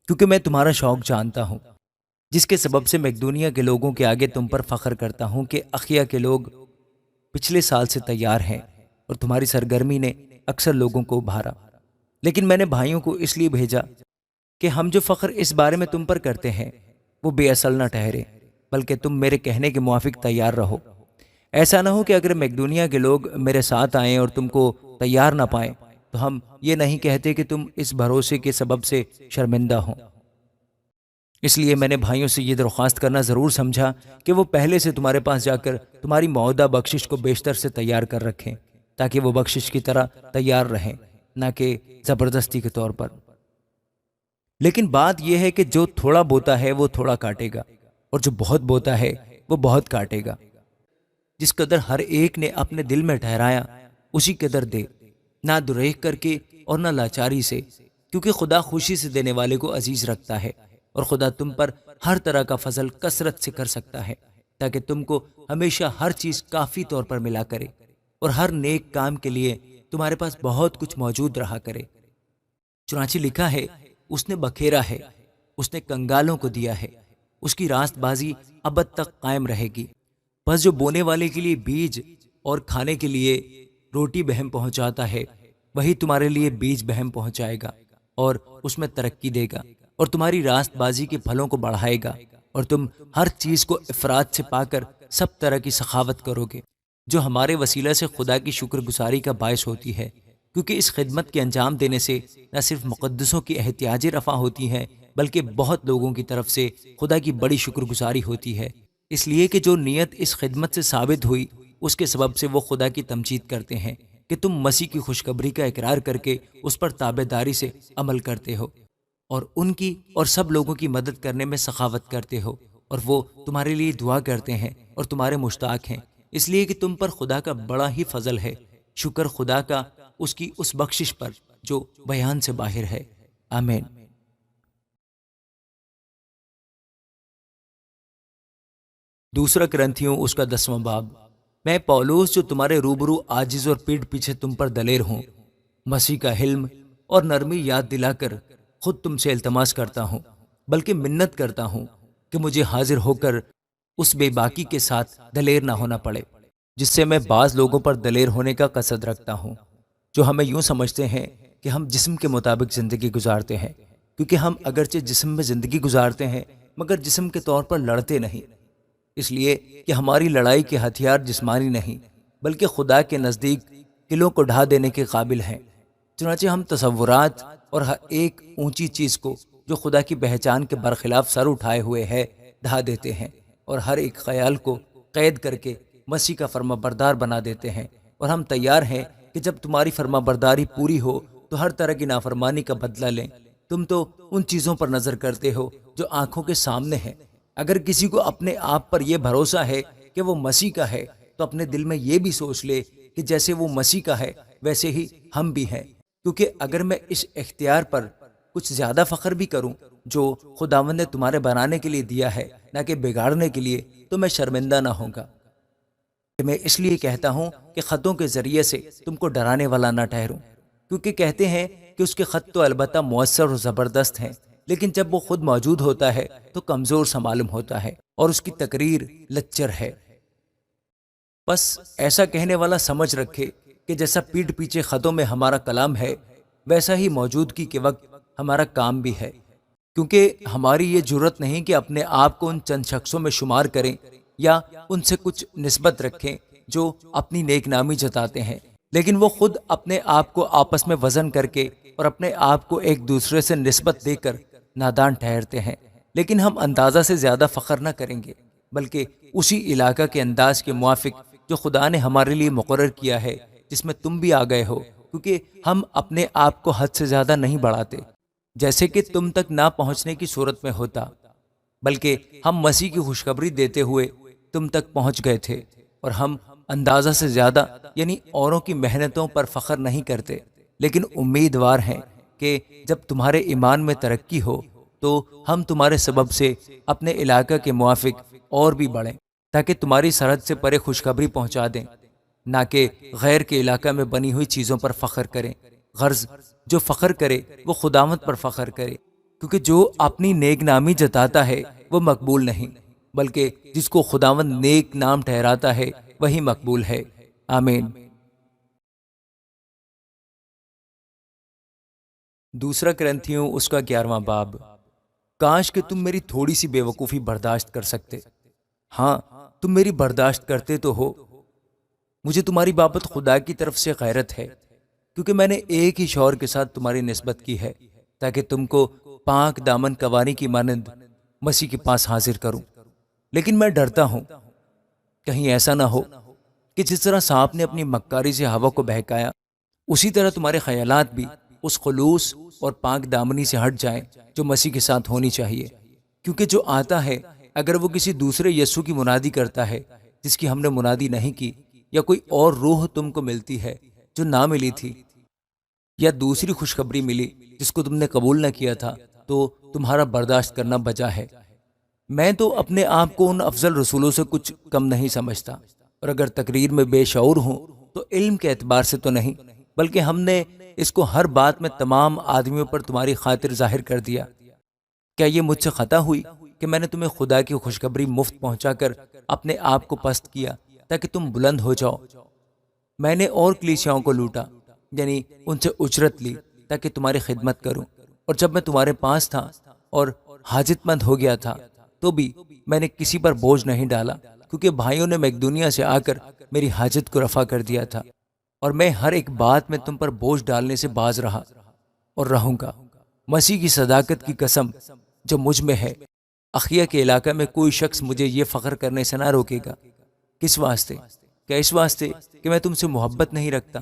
Speaker 1: کیونکہ میں تمہارا شوق جانتا ہوں، جس کے سبب سے مقدونیہ کے لوگوں کے آگے تم پر فخر کرتا ہوں کہ اخیا کے لوگ پچھلے سال سے تیار ہیں، اور تمہاری سرگرمی نے اکثر لوگوں کو ابھارا۔ لیکن میں نے بھائیوں کو اس لیے بھیجا کہ ہم جو فخر اس بارے میں تم پر کرتے ہیں وہ بے اصل نہ ٹھہرے، بلکہ تم میرے کہنے کے موافق تیار رہو۔ ایسا نہ ہو کہ اگر مقدونیہ کے لوگ میرے ساتھ آئیں اور تم کو تیار نہ پائیں تو ہم یہ نہیں کہتے کہ تم اس بھروسے کے سبب سے شرمندہ ہوں، اس لیے میں نے بھائیوں سے یہ درخواست کرنا ضرور سمجھا کہ وہ پہلے سے تمہارے پاس جا کر تمہاری معاہدہ بخشش کو بیشتر سے تیار کر رکھیں، تاکہ وہ بخشش کی طرح تیار رہیں، نہ کہ زبردستی کے طور پر۔ لیکن بات یہ ہے کہ جو تھوڑا بوتا ہے وہ تھوڑا کاٹے گا، اور جو بہت بوتا ہے وہ بہت کاٹے گا۔ جس قدر ہر ایک نے اپنے دل میں ٹھہرایا اسی قدر دے، نہ دریغ کر کے اور نہ لاچاری سے، کیونکہ خدا خوشی سے دینے والے کو عزیز رکھتا ہے، اور خدا تم پر ہر طرح کا فضل کثرت سے کر سکتا ہے، تاکہ تم کو ہمیشہ ہر چیز کافی طور پر ملا کرے، اور ہر نیک کام کے لیے تمہارے پاس بہت کچھ موجود رہا کرے۔ چنانچہ لکھا ہے، اس نے بکھیرا ہے، اس نے کنگالوں کو دیا ہے، اس کی راست بازی ابد تک قائم رہے گی۔ بس جو بونے والے کے لیے بیج اور کھانے کے لیے روٹی بہم پہنچاتا ہے، وہی تمہارے لیے بیج بہم پہنچائے گا اور اس میں ترقی دے گا، اور تمہاری راست بازی کے پھلوں کو بڑھائے گا، اور تم ہر چیز کو افراد سے پا کر سب طرح کی سخاوت کرو گے، جو ہمارے وسیلہ سے خدا کی شکر گزاری کا باعث ہوتی ہے، کیونکہ اس خدمت کے انجام دینے سے نہ صرف مقدسوں کی احتیاجیں رفع ہوتی ہیں، بلکہ بہت لوگوں کی طرف سے خدا کی بڑی شکر گزاری ہوتی ہے، اس لیے کہ جو نیت اس خدمت سے ثابت ہوئی اس کے سبب سے وہ خدا کی تمجید کرتے ہیں کہ تم مسیح کی خوشخبری کا اقرار کر کے اس پر تابع داری سے عمل کرتے ہو، اور ان کی اور سب لوگوں کی مدد کرنے میں سخاوت کرتے ہو، اور وہ تمہارے لیے دعا کرتے ہیں اور تمہارے مشتاق ہیں، اس لیے کہ تم پر خدا کا بڑا ہی فضل ہے۔ شکر خدا کا اس کی اس بخشش پر جو بیان سے باہر ہے۔ آمین۔ دوسرا کرنتھیوں اس کا 10واں باب۔ میں پولوس جو تمہارے روبرو عاجز اور پیٹھ پیچھے تم پر دلیر ہوں، مسیح کا حلم اور نرمی یاد دلا کر خود تم سے التماس کرتا ہوں، بلکہ منت کرتا ہوں کہ مجھے حاضر ہو کر اس بے باکی کے ساتھ دلیر نہ ہونا پڑے جس سے میں بعض لوگوں پر دلیر ہونے کا قصد رکھتا ہوں، جو ہمیں یوں سمجھتے ہیں کہ ہم جسم کے مطابق زندگی گزارتے ہیں، کیونکہ ہم اگرچہ جسم میں زندگی گزارتے ہیں مگر جسم کے طور پر لڑتے نہیں، اس لیے کہ ہماری لڑائی کے ہتھیار جسمانی نہیں بلکہ خدا کے نزدیک قلعوں کو ڈھا دینے کے قابل ہیں۔ چنانچہ ہم تصورات اور ہر ایک اونچی چیز کو جو خدا کی پہچان کے برخلاف سر اٹھائے ہوئے ہے ڈھا دیتے ہیں، اور ہر ایک خیال کو قید کر کے مسیح کا فرما بردار بنا دیتے ہیں، اور ہم تیار ہیں کہ جب تمہاری فرما برداری پوری ہو تو ہر طرح کی نافرمانی کا بدلہ لیں۔ تم تو ان چیزوں پر نظر کرتے ہو جو آنکھوں کے سامنے ہیں۔ اگر کسی کو اپنے آپ پر یہ بھروسہ ہے کہ وہ مسیح کا ہے تو اپنے دل میں یہ بھی سوچ لے کہ جیسے وہ مسیح کا ہے ویسے ہی ہم بھی ہیں، کیونکہ اگر میں اس اختیار پر کچھ زیادہ فخر بھی کروں جو خداوند نے تمہارے بنانے کے لیے دیا ہے نہ کہ بگاڑنے کے لیے، تو میں شرمندہ نہ ہوں گا۔ میں اس لیے کہتا ہوں کہ خطوں کے ذریعے سے تم کو ڈرانے والا نہ ٹھہروں، کیونکہ کہتے ہیں کہ اس کے خط تو البتہ مؤثر اور زبردست ہیں، لیکن جب وہ خود موجود ہوتا ہے تو کمزور سا معلوم ہوتا ہے اور اس کی تقریر لچر ہے۔ بس ایسا کہنے والا سمجھ رکھے کہ جیسا پیٹھ پیچھے خطوں میں ہمارا کلام ہے ویسا ہی موجودگی کے وقت ہمارا کام بھی ہے، کیونکہ ہماری یہ جرت نہیں کہ اپنے آپ کو ان چند شخصوں میں شمار کریں یا ان سے کچھ نسبت رکھیں جو اپنی نیک نامی جتاتے ہیں، لیکن وہ خود اپنے آپ کو آپس میں وزن کر کے اور اپنے آپ کو ایک دوسرے سے نسبت دے کر نادان ٹھہرتے ہیں۔ لیکن ہم اندازہ سے زیادہ فخر نہ کریں گے، بلکہ اسی علاقہ کے انداز کے موافق جو خدا نے ہمارے لیے مقرر کیا ہے، جس میں تم بھی آ گئے ہو، کیونکہ ہم اپنے آپ کو حد سے زیادہ نہیں بڑھاتے جیسے کہ تم تک نہ پہنچنے کی صورت میں ہوتا، بلکہ ہم مسیح کی خوشخبری دیتے ہوئے تم تک پہنچ گئے تھے، اور ہم اندازہ سے زیادہ یعنی اوروں کی محنتوں پر فخر نہیں کرتے، لیکن امیدوار ہیں کہ جب تمہارے ایمان میں ترقی ہو تو ہم تمہارے سبب سے اپنے علاقہ کے موافق اور بھی بڑھیں، تاکہ تمہاری سرحد سے پرے خوشخبری پہنچا دیں، نہ کہ غیر کے علاقہ میں بنی ہوئی چیزوں پر فخر کریں۔ غرض جو فخر کرے وہ خداوند پر فخر کرے، کیونکہ جو اپنی نیک نامی جتاتا ہے وہ مقبول نہیں، بلکہ جس کو خداوند نیک نام ٹھہراتا ہے وہی مقبول ہے۔ آمین۔ دوسرا کرنتھیوں اس کا 11واں باب۔ کاش کہ تم میری تھوڑی سی بے وقوفی برداشت کر سکتے۔ ہاں، تم میری برداشت کرتے تو ہو۔ مجھے تمہاری بابت خدا کی طرف سے غیرت ہے، کیونکہ میں نے ایک ہی شوہر کے ساتھ تمہاری نسبت کی ہے، تاکہ تم کو پاک دامن قوانی کی مانند مسیح کے پاس حاضر کروں، لیکن میں ڈرتا ہوں کہیں ایسا نہ ہو کہ جس طرح سانپ نے اپنی مکاری سے ہوا کو بہکایا، اسی طرح تمہارے خیالات بھی اس خلوص اور پاک دامنی سے ہٹ جائیں جو مسیح کے ساتھ ہونی چاہیے۔ کیونکہ جو آتا ہے اگر وہ کسی دوسرے یسوع کی منادی کرتا ہے جس کی ہم نے منادی نہیں کی، یا کوئی اور روح تم کو ملتی ہے جو نہ ملی تھی، یا دوسری خوشخبری ملی جس کو تم نے قبول نہ کیا تھا، تو تمہارا برداشت کرنا بجا ہے۔ میں تو اپنے آپ کو ان افضل رسولوں سے کچھ کم نہیں سمجھتا، اور اگر تقریر میں بے شعور ہوں تو علم کے اعتبار سے تو نہیں، بلکہ ہم نے اس کو ہر بات میں تمام آدمیوں پر تمہاری خاطر ظاہر کر دیا۔ کیا یہ مجھ سے خطا ہوئی کہ میں نے تمہیں خدا کی خوشخبری مفت پہنچا کر اپنے آپ کو پست کیا تاکہ تم بلند ہو جاؤ؟ میں نے اور کلیسیاؤں کو لوٹا، یعنی ان سے اجرت لی تاکہ تمہاری خدمت کروں، اور جب میں تمہارے پاس تھا اور حاجت مند ہو گیا تھا تو بھی میں نے کسی پر بوجھ نہیں ڈالا، کیونکہ بھائیوں نے میقدونیہ سے آ کر میری حاجت کو رفع کر دیا تھا، اور میں ہر ایک بات میں تم پر بوجھ ڈالنے سے باز رہا اور رہوں گا۔ مسیح کی صداقت کی قسم جو مجھ میں ہے، اخیہ کے علاقہ میں کوئی شخص مجھے یہ فخر کرنے سے نہ روکے گا۔ کس واسطے؟ کیا اس واسطے کہ میں تم سے محبت نہیں رکھتا؟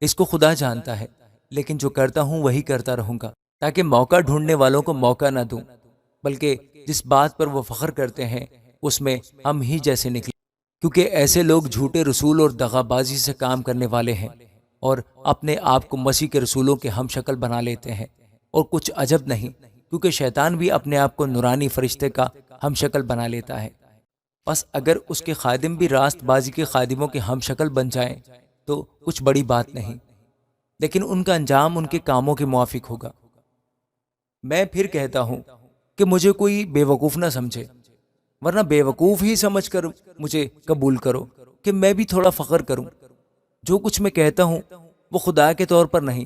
Speaker 1: اس کو خدا جانتا ہے، لیکن جو کرتا ہوں وہی کرتا رہوں گا، تاکہ موقع ڈھونڈنے والوں کو موقع نہ دوں، بلکہ جس بات پر وہ فخر کرتے ہیں اس میں ہم ہی جیسے نکلیں، کیونکہ ایسے لوگ جھوٹے رسول اور دغا بازی سے کام کرنے والے ہیں، اور اپنے آپ کو مسیح کے رسولوں کے ہم شکل بنا لیتے ہیں۔ اور کچھ عجب نہیں، کیونکہ شیطان بھی اپنے آپ کو نورانی فرشتے کا ہم شکل بنا لیتا ہے۔ بس اگر اس کے خادم بھی راست بازی کے خادموں کے ہم شکل بن جائیں تو کچھ بڑی بات نہیں، لیکن ان کا انجام ان کے کاموں کے موافق ہوگا۔ میں پھر کہتا ہوں کہ مجھے کوئی بے وقوف نہ سمجھے، ورنہ بے وقوف ہی سمجھ کر مجھے قبول کرو کہ میں بھی تھوڑا فخر کروں۔ جو کچھ میں کہتا ہوں وہ خدا کے طور پر نہیں،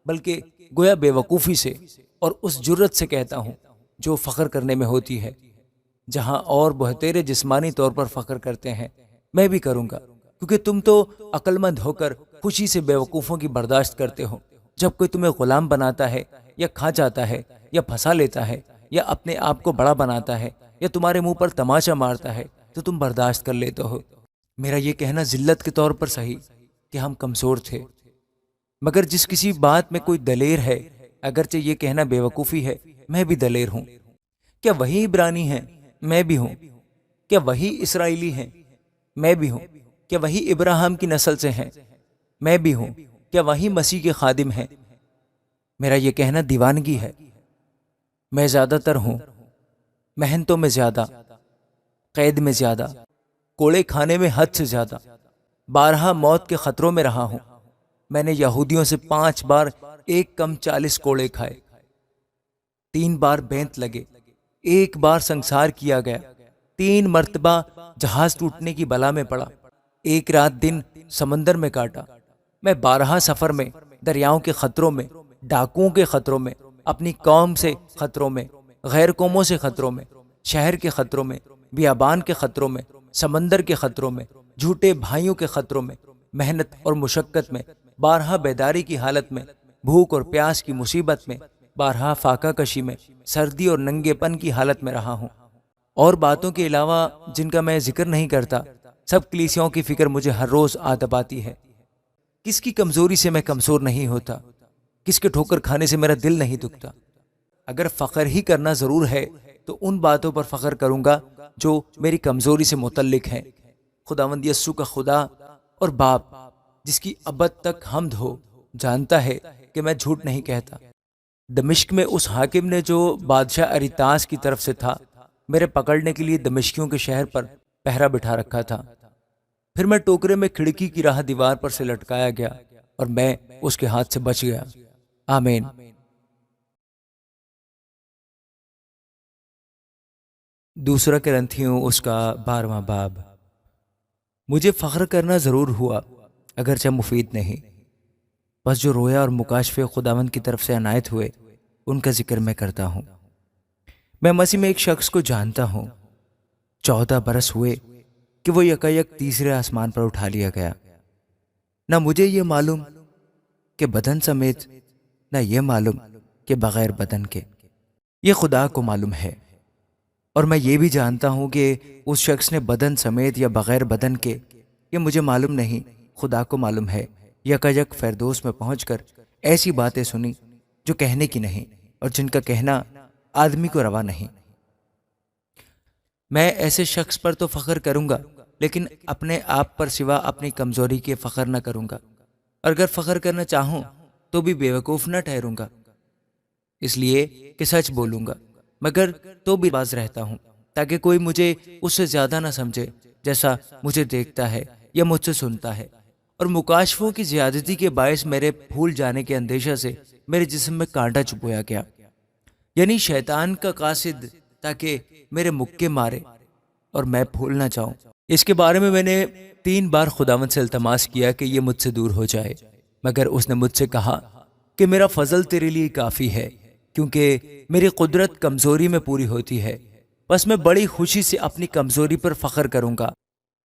Speaker 1: بلکہ گویا بے وقوفی سے اور اس جرت سے کہتا ہوں جو فخر کرنے میں ہوتی ہے۔ جہاں اور بہتیرے جسمانی طور پر فخر کرتے ہیں، میں بھی کروں گا، کیونکہ تم تو عقل مند ہو کر خوشی سے بے وقوفوں کی برداشت کرتے ہو۔ جب کوئی تمہیں غلام بناتا ہے یا کھا جاتا ہے یا پھنسا لیتا ہے یا اپنے آپ کو بڑا بناتا ہے یا تمہارے منہ پر تماشا مارتا ہے تو تم برداشت کر لیتے ہو۔ میرا یہ کہنا ذلت کے طور پر صحیح کہ ہم کمزور تھے، مگر جس کسی بات میں کوئی دلیر ہے، اگرچہ یہ کہنا بے وقوفی ہے، میں بھی دلیر ہوں۔ کیا وہی عبرانی ہیں؟ میں بھی ہوں۔ کیا وہی اسرائیلی ہیں؟ میں بھی ہوں۔ کیا وہی ابراہیم کی نسل سے ہیں؟ میں بھی ہوں۔ کیا وہی مسیح کے خادم ہیں؟ میرا یہ کہنا دیوانگی ہے۔ میں زیادہ تر ہوں، محنتوں میں زیادہ، قید میں زیادہ، کوڑے کھانے میں حد سے زیادہ، بارہا موت کے خطروں میں رہا ہوں۔ میں نے یہودیوں سے 5 بار ایک کم 40 کوڑے کھائے، 3 بار بینت لگے، 1 بار سنسار کیا گیا، 3 مرتبہ جہاز ٹوٹنے کی بلا میں پڑا، 1 رات دن سمندر میں کاٹا۔ میں 12 سفر میں، دریاؤں کے خطروں میں، ڈاکوؤں کے خطروں میں، اپنی قوم سے خطروں میں، غیر قوموں سے خطروں میں، شہر کے خطروں میں، بیابان کے خطروں میں، سمندر کے خطروں میں، جھوٹے بھائیوں کے خطروں میں، محنت اور مشقت میں، 12 بیداری کی حالت میں، بھوک اور پیاس کی مصیبت میں، 12 فاقہ کشی میں، سردی اور ننگے پن کی حالت میں رہا ہوں۔ اور باتوں کے علاوہ جن کا میں ذکر نہیں کرتا، سب کلیسیاؤں کی فکر مجھے ہر روز عادت آتی ہے۔ کس کی کمزوری سے میں کمزور نہیں ہوتا؟ کس کے ٹھوکر کھانے سے میرا دل نہیں دکھتا؟ اگر فخر ہی کرنا ضرور ہے تو ان باتوں پر فخر کروں گا جو میری کمزوری سے متعلق ہیں۔ خداوند یسوع کا خدا اور باپ، جس کی ابد تک حمد ہو، جانتا ہے کہ میں جھوٹ نہیں کہتا۔ دمشق میں اس حاکم نے جو بادشاہ اریتاس کی طرف سے تھا، میرے پکڑنے کے لیے دمشقیوں کے شہر پر پہرا بٹھا رکھا تھا۔ پھر میں ٹوکرے میں کھڑکی کی راہ دیوار پر سے لٹکایا گیا اور میں اس کے ہاتھ سے بچ گیا۔ آمین۔ دوسرا کرنتھیوں اس کا 12واں باب۔ مجھے فخر کرنا ضرور ہوا، اگرچہ مفید نہیں، بس جو رویا اور مکاشفے خداوند کی طرف سے عنایت ہوئے ان کا ذکر میں کرتا ہوں۔ میں مسیح میں ایک شخص کو جانتا ہوں، 14 برس ہوئے کہ وہ یکایک تیسرے آسمان پر اٹھا لیا گیا۔ نہ مجھے یہ معلوم کہ بدن سمیت، نہ یہ معلوم کہ بغیر بدن کے، یہ خدا کو معلوم ہے۔ اور میں یہ بھی جانتا ہوں کہ اس شخص نے بدن سمیت یا بغیر بدن کے، یہ مجھے معلوم نہیں، خدا کو معلوم ہے، یکایک فردوس میں پہنچ کر ایسی باتیں سنی جو کہنے کی نہیں اور جن کا کہنا آدمی کو روا نہیں۔ میں ایسے شخص پر تو فخر کروں گا، لیکن اپنے آپ پر سوا اپنی کمزوری کے فخر نہ کروں گا، اور اگر فخر کرنا چاہوں تو بھی بیوقوف نہ ٹھہروں گا، اس لیے کہ سچ بولوں گا، مگر تو بھی باز رہتا ہوں تاکہ کوئی مجھے اس سے زیادہ نہ سمجھے جیسا مجھے دیکھتا ہے یا مجھ سے سنتا ہے، اور مکاشفوں کی زیادتی کے باعث میرے پھول جانے کے اندیشہ سے میرے جسم میں کانٹا چبویا گیا، یعنی شیطان کا قاصد، تاکہ میرے مکے مارے اور میں پھول نہ جاؤں۔ اس کے بارے میں نے 3 بار خداوند سے التماس کیا کہ یہ مجھ سے دور ہو جائے، مگر اس نے مجھ سے کہا کہ میرا فضل تیرے لیے کافی ہے، کیونکہ میری قدرت کمزوری میں پوری ہوتی ہے۔ بس میں بڑی خوشی سے اپنی کمزوری پر فخر کروں گا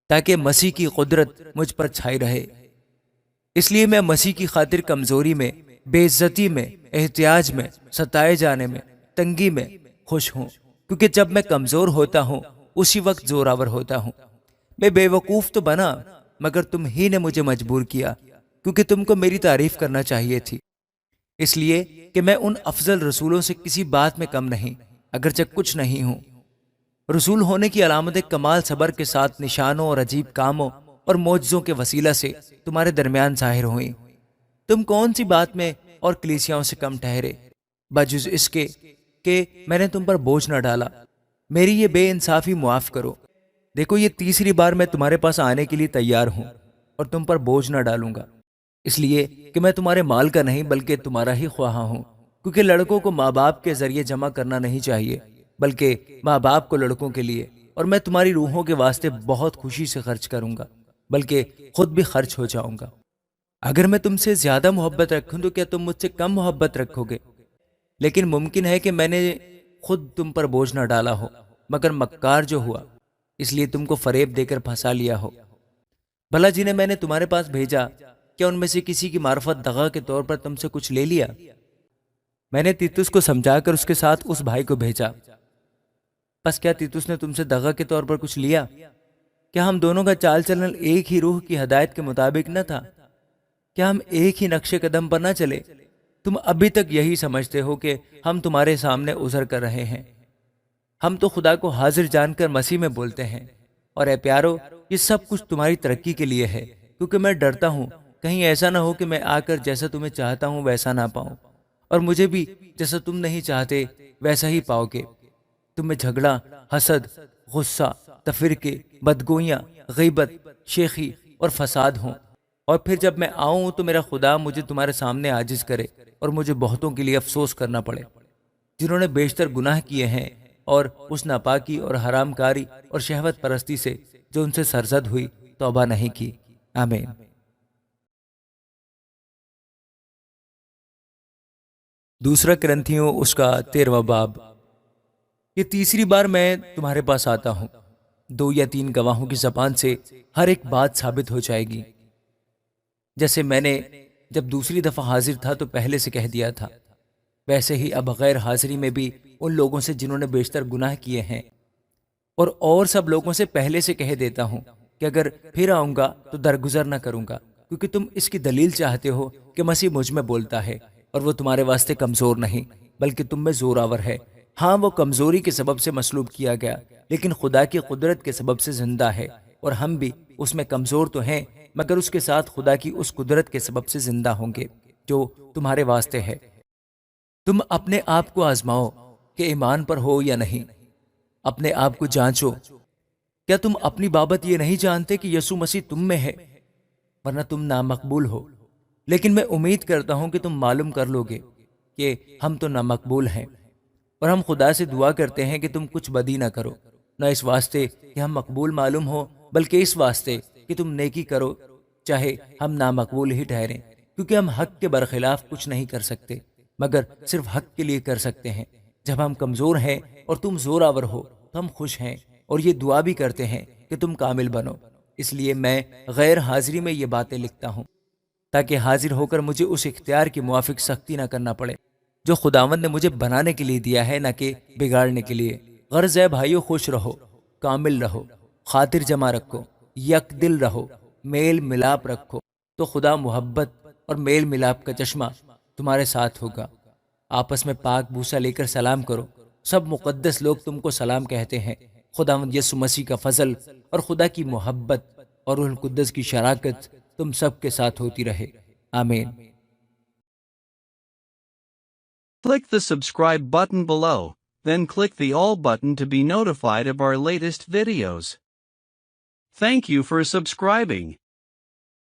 Speaker 1: تاکہ مسیح کی قدرت مجھ پر چھائی رہے۔ اس لیے میں مسیح کی خاطر کمزوری میں، بے عزتی میں، احتیاج میں، ستائے جانے میں، تنگی میں خوش ہوں، کیونکہ جب میں کمزور ہوتا ہوں اسی وقت زوراور ہوتا ہوں۔ میں بے وقوف تو بنا، مگر تم ہی نے مجھے مجبور کیا، کیونکہ تم کو میری تعریف کرنا چاہیے تھی، اس لیے کہ میں ان افضل رسولوں سے کسی بات میں کم نہیں، اگرچہ کچھ نہیں ہوں۔ رسول ہونے کی علامت کمال صبر کے ساتھ نشانوں اور عجیب کاموں اور معجزوں کے وسیلہ سے تمہارے درمیان ظاہر ہوئیں۔ تم کون سی بات میں اور کلیسیاؤں سے کم ٹھہرے، بجز اس کے کہ میں نے تم پر بوجھ نہ ڈالا۔ میری یہ بے انصافی معاف کرو۔ دیکھو، یہ 3ری بار میں تمہارے پاس آنے کے لیے تیار ہوں اور تم پر بوجھ نہ ڈالوں گا، اس لیے کہ میں تمہارے مال کا نہیں بلکہ تمہارا ہی خواہاں ہوں، کیونکہ لڑکوں کو ماں باپ کے ذریعے جمع کرنا نہیں چاہیے بلکہ ماں باپ کو لڑکوں کے لیے، اور میں تمہاری روحوں کے واسطے بہت خوشی سے خرچ کروں گا، بلکہ خود بھی خرچ ہو جاؤں گا۔ اگر میں تم سے زیادہ محبت رکھوں تو کیا تم مجھ سے کم محبت رکھو گے؟ لیکن ممکن ہے کہ میں نے خود تم پر بوجھ نہ ڈالا ہو، مگر مکار جو ہوا اس لیے تم کو فریب دے کر پھنسا لیا ہو۔ بھلا جنہیں میں نے تمہارے پاس بھیجا، کیا ان میں سے کسی کی معرفت دغا کے طور پر تم سے کچھ لے لیا؟ میں نے تیتس کو سمجھا کر اس کے ساتھ اس بھائی کو بھیجا، پس کیا تیتس نے تم سے دغا کے طور پر کچھ لیا؟ کیا ہم دونوں کا چال چلن ایک ہی روح کی ہدایت کے مطابق نہ تھا؟ کیا ہم ایک ہی نقش قدم پر نہ چلے؟ تم ابھی تک یہی سمجھتے ہو کہ ہم تمہارے سامنے عذر کر رہے ہیں۔ ہم تو خدا کو حاضر جان کر مسیح میں بولتے ہیں، اور اے پیارو، یہ سب کچھ تمہاری ترقی کے لیے ہے، کیونکہ میں ڈرتا ہوں کہیں ایسا نہ ہو کہ میں آ کر جیسا تمہیں چاہتا ہوں ویسا نہ پاؤں، اور مجھے بھی جیسا تم نہیں چاہتے ویسا ہی پاؤ گے۔ تم میں جھگڑا، حسد، غصہ، تفرقے، بدگوئیاں، غیبت، شیخی اور فساد ہوں، اور پھر جب میں آؤں تو میرا خدا مجھے تمہارے سامنے عاجز کرے اور مجھے بہتوں کے لیے افسوس کرنا پڑے جنہوں نے بیشتر گناہ کیے ہیں، اور اس ناپاکی اور حرام کاری اور شہوت پرستی سے جو ان سے سرزد ہوئی توبہ نہیں کی۔ آمین۔ دوسرا کرنتھیوں اس کا 13واں باب۔ یہ 3ری بار میں تمہارے پاس آتا ہوں، 2 یا 3 گواہوں کی زبان سے ہر ایک بات ثابت ہو جائے گی۔ جیسے میں نے جب دوسری دفعہ حاضر تھا تو پہلے سے کہہ دیا تھا، ویسے ہی اب غیر حاضری میں بھی ان لوگوں سے جنہوں نے بیشتر گناہ کیے ہیں اور سب لوگوں سے پہلے سے کہہ دیتا ہوں کہ اگر پھر آؤں گا تو درگزر نہ کروں گا، کیونکہ تم اس کی دلیل چاہتے ہو کہ مسیح مجھ میں بولتا ہے، اور وہ تمہارے واسطے کمزور نہیں بلکہ تم میں زوراور ہے۔ ہاں، وہ کمزوری کے سبب سے مصلوب کیا گیا، لیکن خدا کی قدرت کے سبب سے زندہ ہے، اور ہم بھی اس میں کمزور تو ہیں مگر اس کے ساتھ خدا کی اس قدرت کے سبب سے زندہ ہوں گے جو تمہارے واسطے ہے۔ تم اپنے آپ کو آزماؤ کہ ایمان پر ہو یا نہیں، اپنے آپ کو جانچو۔ کیا تم اپنی بابت یہ نہیں جانتے کہ یسوع مسیح تم میں ہے؟ ورنہ تم نامقبول ہو۔ لیکن میں امید کرتا ہوں کہ تم معلوم کر لو گے کہ ہم تو نامقبول ہیں، اور ہم خدا سے دعا کرتے ہیں کہ تم کچھ بدی نہ کرو، نہ اس واسطے کہ ہم مقبول معلوم ہو بلکہ اس واسطے کہ تم نیکی کرو، چاہے ہم نامقبول ہی ٹھہریں، کیونکہ ہم حق کے برخلاف کچھ نہیں کر سکتے مگر صرف حق کے لیے کر سکتے ہیں۔ جب ہم کمزور ہیں اور تم زوراور ہو تو ہم خوش ہیں، اور یہ دعا بھی کرتے ہیں کہ تم کامل بنو۔ اس لیے میں غیر حاضری میں یہ باتیں لکھتا ہوں تاکہ حاضر ہو کر مجھے اس اختیار کے موافق سختی نہ کرنا پڑے جو خداوند نے مجھے بنانے کے لیے دیا ہے، نہ کہ بگاڑنے کے لیے۔ غرض ہے بھائیو خوش رہو، کامل رہو، خاطر جمع رکھو، یک دل رہو، میل ملاپ رکھو، تو خدا محبت اور میل ملاپ کا چشمہ تمہارے ساتھ ہوگا۔ آپس میں پاک بوسہ لے کر سلام کرو، سب مقدس لوگ تم کو سلام کہتے ہیں۔ خداوند یسوع مسیح کا فضل اور خدا کی محبت اور روح القدس کی شراکت تم سب کے ساتھ ہوتی رہے، آمین۔
Speaker 3: Click the subscribe button below, then click the all button to be notified of our latest videos. Thank you for subscribing.